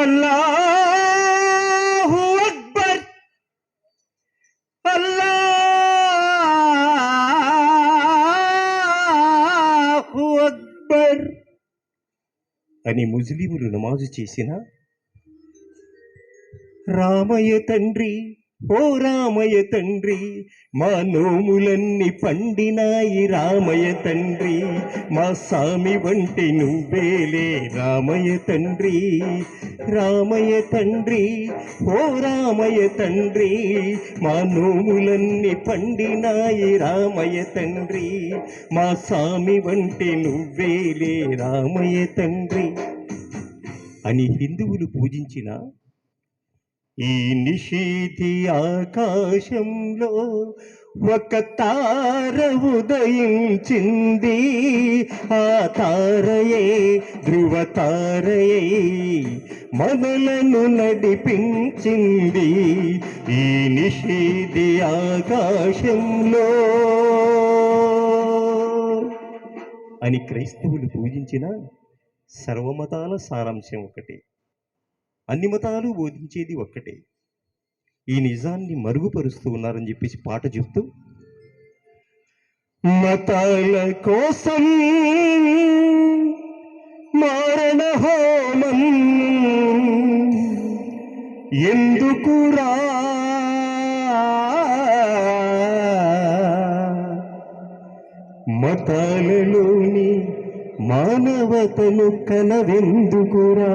అల్లాహు అక్బర్, అల్లాహు అక్బర్ అని ముస్లిములు నమాజు చేసిన రామయ్య తండ్రి, ఓ రామయ్య తండ్రి, మా నోములన్నీ పండినాయి రామయ్య తండ్రి, మా సామి వంటి నువ్వేలే రామయ్య తండ్రి. రామయ్య తండ్రి, ఓ రామయ్య తండ్రి, మా నోములన్నీ పండినాయి రామయ్య తండ్రి, మా సామి వంటి నువ్వేలే రామయ్య తండ్రి అని హిందువులు పూజించిన ఈ నిషీధి ఆకాశంలో ఒక తార ఉదయించింది. ఆ తారయే ధ్రువ తారయే మనలను నడిపించింది ఈ నిషీధి ఆకాశంలో అని క్రైస్తవులు పూజించిన సర్వమతాల సారాంశం ఒకటే, అన్ని మతాలు బోధించేది ఒక్కటే. ఈ నిజాన్ని మరుగుపరుస్తూ ఉన్నారని చెప్పేసి పాట చెప్తూ, మతాల కోసం మారణ హోమం ఎందుకురా, మతాలలోని మానవతను కనవెందుకురా,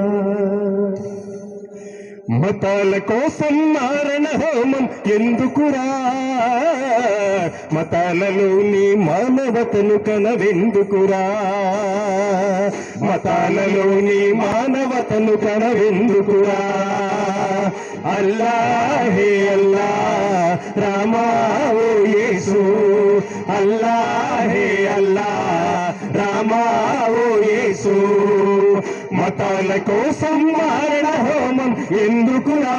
మతాల కోసం మారణ హోమం ఎందుకురా, మతాలలోని మానవతను కనవెందుకురా, మతాలలోని మానవతను కనవెందుకురా. అల్లాహే అల్లా రామా ఓ యేసు, అల్లాహే అల్లా రామా ఓ యేసు, మతాల కోసం మారణ హోమం ఎందుకురా,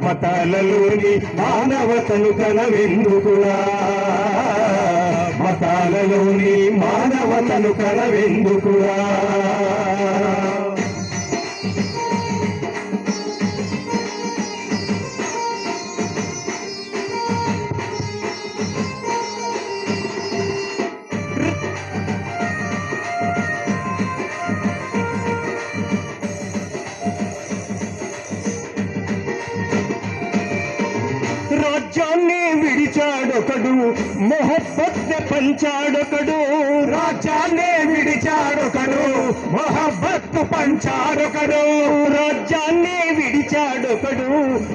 మతాలలోని మానవతను కనవెందుకురా, మతాలలోని మానవతను కనవెందుకురా. రాజ్యాన్ని విడిచాడొకడు, మొహబ్బత్ పంచాడొకడు, రాజ్యాన్ని విడిచాడొకడు, మొహబ్బత్ పంచాడొకడు, రాజ్యాన్ని విడిచాడొకడు,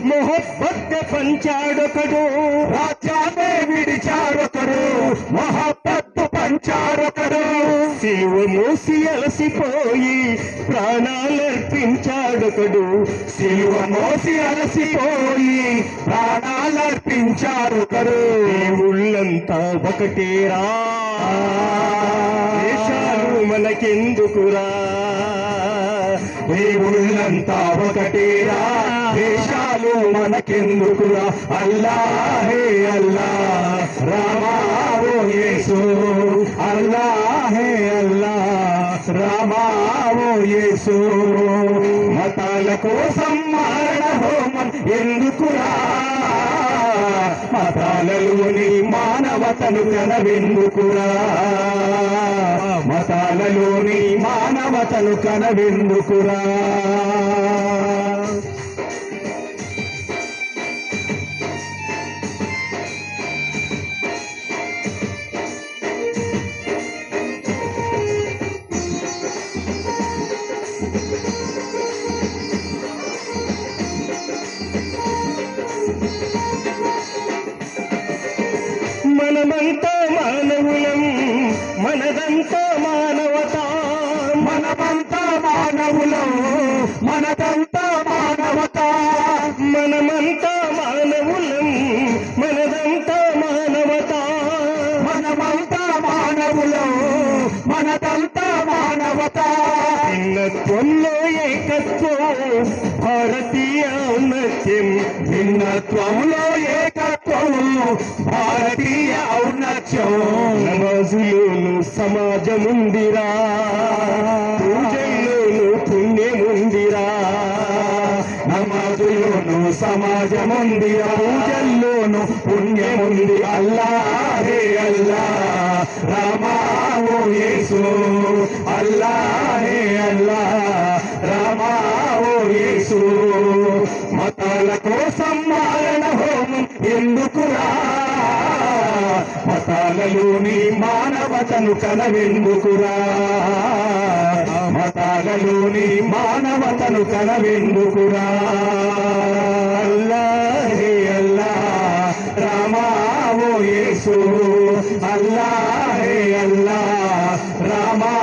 మొహబ్బత్ పంచాడొకడు, రాజ్యాన్ని విడిచాడొకడు, మొహబ్బత్ పంచాడొకడు, సిలువ మోసి అలసిపోయి ప్రాణాలర్పించాడొకడు, సిలువ మోసి అలసిపోయి ప్రాణాలర్పించాడొకడు. దేవుళ్ళంతా ఒకటేరా, దేశాలు మనకెందుకురా, దేవుళ్ళంతా ఒకటేరా, దేశాలు మనకెందుకురా. అల్లాహే అల్లా రామా ఓ యేసు, అల్లాహే అల్లా రామా ఓ యేసు, మతాల కోసం మారణ హోమం ఎందుకురా, మతాలలోని మానవతను కనవెందుకురా, మతాలలోని మానవతను కనవెందుకురా. మనమంతా మానవులం, మనదంతా మానవత, మనమంతా మానవులం, మనదంతా మానవత, మనమంతా మానవులం, మనదంతా మానవత, మనమంతా మానవులం, మనదంతా మానవత. భిన్నత్వంలో ఏకత్వం భారతీయ ఔన్నత్యం, భిన్నత్వంలో ఏకత్వం భారతీయ ఔన్నత్యం. నమాజులోను సమాజముందిరా, పూజల్లోను పుణ్యముంది సమాజముంది పూజల్లోను పుణ్యముంది అల్లా హే అల్లా రామా ఓ యేసు అల్లా హే అల్లా రామా ఓ యేసు మతాల కోసం మారణ హోమం ఎందుకురా మతాలలోని మానవతను కనవెందుకురా మతాలలోని మానవతను కనవెందుకురా అల్లా హే అల్లా రామా ఓ యేసు అల్లా హే అల్లా రామా